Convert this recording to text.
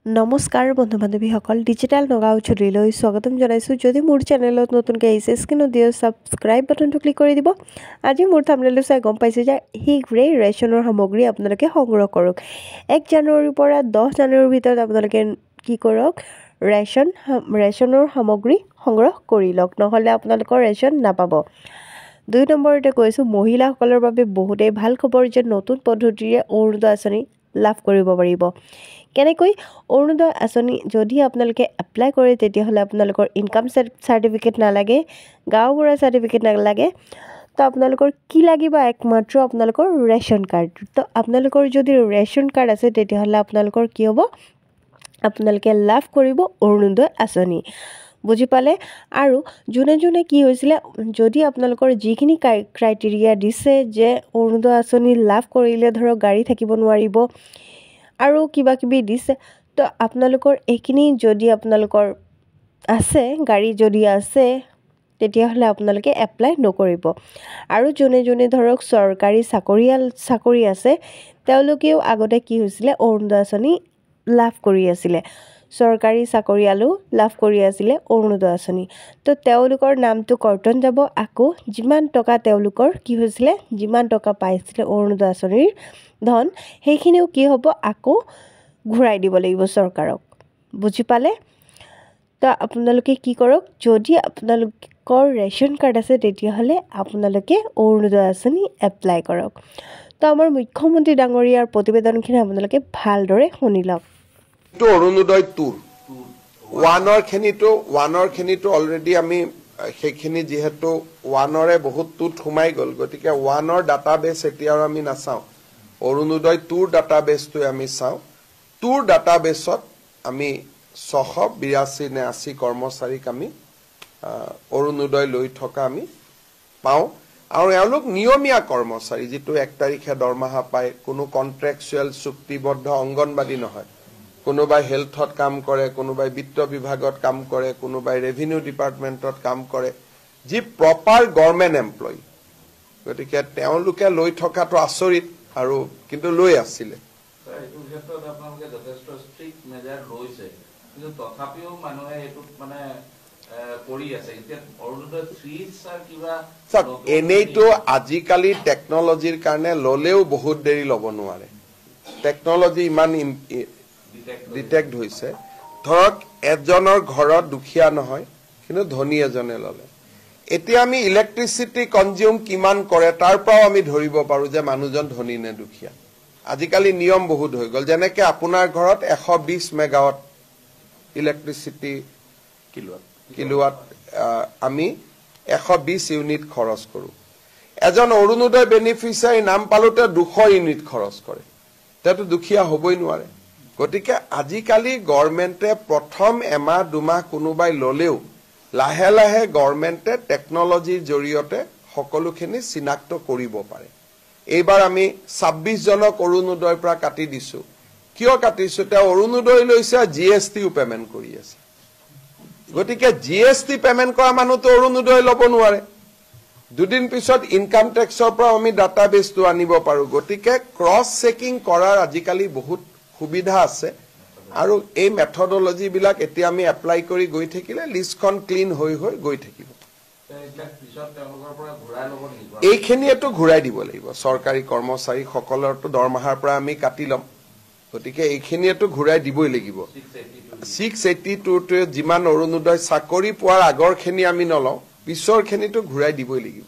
নমস্কাৰ বন্ধু বান্ধৱীসকল ডিজিটেল নগাঁও চুৰিলৈ স্বাগতম জনাইছোঁ যদি মোৰ চেনেলত নতুনকৈ আহিছে স্ক্ৰীনত দিয়া ছাবস্ক্ৰাইব বাটনটো ক্লিক কৰি দিব আজি মোৰ থাম্বনেইলটো চাই গম পাইছে যে শীঘ্ৰেই ৰেচনৰ সামগ্ৰী আপোনালোকে সংগ্ৰহ কৰক 1 জানুৱাৰীৰ পৰা 10 জানুৱাৰীৰ ভিতৰত আপোনালোকে কি কৰক ৰেচনৰ সামগ্ৰী সংগ্ৰহ কৰি লওক নহ'লে আপোনালোকৰ ৰেচন নাপাব 2 নম্বৰতে কৈছোঁ মহিলাসকলৰ বাবে বহুতেই ভাল খবৰ যে নতুন পদ্ধতিৰে অৰুণোদয় আঁচনি লাভ কৰিব পাৰিব কেনেকৈ অৰুণোদয় আঁচনি যদি আপোনালোকে এপ্লাই কৰে তেতিয়াহ'লে আপোনালোকৰ ইনকাম চাৰ্টিফিকেট নালাগে গাঁওবুঢ়া চাৰ্টিফিকেট নালাগে তো আপোনালোকৰ কি লাগিব একমাত্ৰ আপোনালোকৰ ৰেচন কাৰ্ড তো আপোনালোকৰ যদি ৰেচন কাৰ্ড আছে তেতিয়াহ'লে আপোনালোকৰ কি হ'ব আপোনালোকে লাভ কৰিব অৰুণোদয় আঁচনি বুজি পালে আৰু যোনে কি হৈছিলে যদি আপোনালোকৰ যিখিনি ক্ৰাইটেৰিয়া দিছে যে অৰুণোদয় আঁচনি লাভ কৰিলে ধৰক গাড়ী থাকিব নোৱাৰিব আৰু কিবা কিবি দিছে তো আপোনালোকৰ এইখিনি যদি আপোনালোকৰ আছে গাড়ী যদি আছে তেতিয়াহ'লে আপোনালোকে এপ্লাই নকৰিব আৰু যোনে ধৰক চৰকাৰী চাকৰি আছে তেওঁলোকেও আগতে কি হৈছিলে অৰুণোদয় আঁচনি লাভ কৰি আছিলে চৰকাৰী চাকৰিয়ালো লাভ কৰি আছিলে অৰুণোদয় আঁচনি তো তেওঁলোকৰ নামটো কৰ্তন যাব আকৌ যিমান টকা তেওঁলোকৰ কি হৈছিলে যিমান টকা পাইছিলে অৰুণোদয় আঁচনিৰ ধন সেইখিনিও কি হ'ব আকৌ ঘূৰাই দিব লাগিব চৰকাৰক বুজি পালে তো আপোনালোকে কি কৰক যদি আপোনালোকৰ ৰেচন কাৰ্ড আছে তেতিয়াহ'লে আপোনালোকে অৰুণোদয় আঁচনি এপ্লাই কৰক তো আমাৰ মুখ্যমন্ত্ৰী ডাঙৰীয়াৰ প্ৰতিবেদনখিনি আপোনালোকে ভালদৰে শুনি লওক তো অৰুণোদয় 2 ওৱানৰ খিনিটো অলৰেডি আমি সেইখিনি যেহেতু ওৱানৰে বহুত টুত সোমাই গ'ল গতিকে ওৱানৰ ডাটাবেছ এতিয়া আমি নাচাওঁ অৰুণোদয় 2ৰ ডাটাবেছটো আমি চাওঁ 2ৰ ডাটাবেছত আমি 682 নে 80 কৰ্মচাৰীক আমি অৰুণোদয় লৈ থকা আমি পাওঁ আৰু এওঁলোক নিয়মীয়া কৰ্মচাৰী যেটো 1 তাৰিখে দৰমহা পায় কোনো কন্ট্ৰাকচুৱেল চুক্তিবদ্ধ অংগনবাদী নহয় কোনোবাই হেলথত কাম কৰে কোনোবাই বিত্ত বিভাগত কাম কৰে কোনোবাই ৰেভিনিউ ডিপাৰ্টমেণ্টত কাম কৰে যি প্ৰপাৰ গভৰ্ণমেণ্ট এমপ্লয়ী গতিকে তেওঁলোকে লৈ থকাটো আচৰিত আৰু কিন্তু লৈ আছিলে এইটো ক্ষেত্ৰত আপোনালোকে যথেষ্ট ষ্ট্ৰিক্ট মেজাৰ লৈছে কিন্তু তথাপিও মানুহে এইটোত মানে কৰি আছে এতিয়া অৰুণোদয় 3 স্যাৰ কিবা এনেইতো আজিকালি টেকনলজিৰ কাৰণে ললেও বহুত দেৰি ল'ব নোৱাৰে টেকনলজি ইমান ডিটেক্ট হৈছে ধৰক এজনৰ ঘৰত দুখীয়া নহয় কিন্তু ধনী এজনে ললে এতিয়া আমি ইলেক্ট্ৰিচিটি কনজিউম কিমান কৰে তাৰ পৰাও আমি ধৰিব পাৰো যে মানুহজন ধনী নে দুখীয়া আজিকালি নিয়ম বহুত হৈ গল যেনেকে আপোনাৰ ঘৰত 120 মেগাৱাট ইলেক্ট্ৰিচিটি কিলোৱাট আমি 120 ইউনিট খৰচ কৰো এজন অৰুণোদয় বেনিফিচিয়াৰী নাম পালোতে 200 ইউনিট খৰচ কৰে তেটো দুখীয়া হ'বই নোৱাৰে গতিকে আজিকালি গভৰ্ণমেণ্টে প্ৰথম এমাহ দুমাহ কোনোবাই ললেও লাহে লাহে গভৰ্ণমেণ্টে টেকনলজিৰ জৰিয়তে সকলোখিনি চিনাক্ত কৰিব পাৰে এইবাৰ আমি 26 জনক অৰুণোদয়ৰ পৰা কাটি দিছো কিয় কাটিছো তে অৰুণোদয় লৈছে জিএসটিও পেমেন্ট কৰি আছে গতিকে জিএসটি পেমেন্ট কৰা মানুহটো অৰুণোদয় ল'ব নোৱাৰে দুদিন পিছত ইনকাম টেক্সৰ পৰা আমি ডাটাবেছটো আনিব পাৰো গতিকে ক্ৰছ চেকিং কৰাৰ আজিকালি বহুত সুবিধা আছে আৰু এই মেথডলজি বিলাক এতিয়া আমি এপ্লাই কৰি গৈ থাকিলে লিষ্টখন ক্লিন হৈ গৈ থাকিব এইখিনিয়েতো ঘূৰাই দিব লাগিব চৰকাৰী কৰ্মচাৰী সকলৰটো দৰমহাৰ পৰা আমি কাটি লম গতিকে এইখিনিয়েতো ঘূৰাই দিবই লাগিব 682 টো যিমান অৰুণোদয় চাকৰি পোৱাৰ আগৰখিনি আমি নলওঁ পিছৰখিনিতো ঘূৰাই দিবই লাগিব